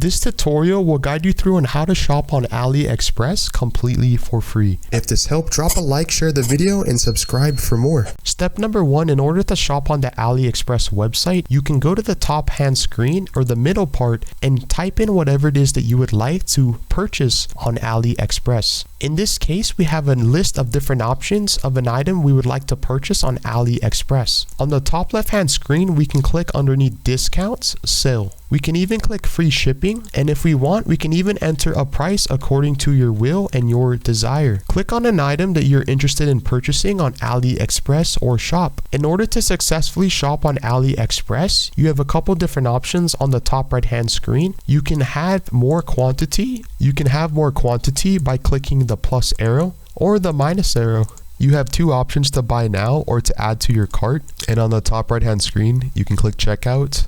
This tutorial will guide you through on how to shop on AliExpress completely for free. If this helped, drop a like, share the video, and subscribe for more. Step number 1, in order to shop on the AliExpress website, you can go to the top hand screen or the middle part and type in whatever it is that you would like to purchase on AliExpress. In this case, we have a list of different options of an item we would like to purchase on AliExpress. On the top left hand screen, we can click underneath discounts, sale. We can even click free shipping, and if we want, we can even enter a price according to your will and your desire. Click on an item that you're interested in purchasing on AliExpress or shop. In order to successfully shop on AliExpress, you have a couple different options on the top right hand screen. You can have more quantity. You can have more quantity by clicking the plus arrow or the minus arrow. You have two options to buy now or to add to your cart, and on the top right hand screen, you can click checkout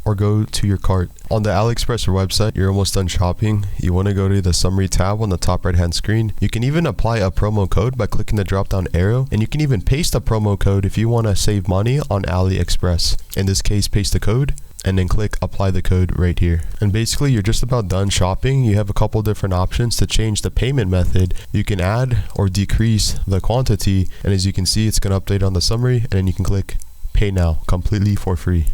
or go to your cart. On the AliExpress website, you're almost done shopping. You want to go to the summary tab on the top right hand screen. You can even apply a promo code by clicking the drop down arrow, and you can even paste a promo code if you want to save money on AliExpress. In this case, paste the code and then click apply the code right here. And basically you're just about done shopping. You have a couple different options to change the payment method. You can add or decrease the quantity, and as you can see, it's going to update on the summary, and then you can click pay now completely for free.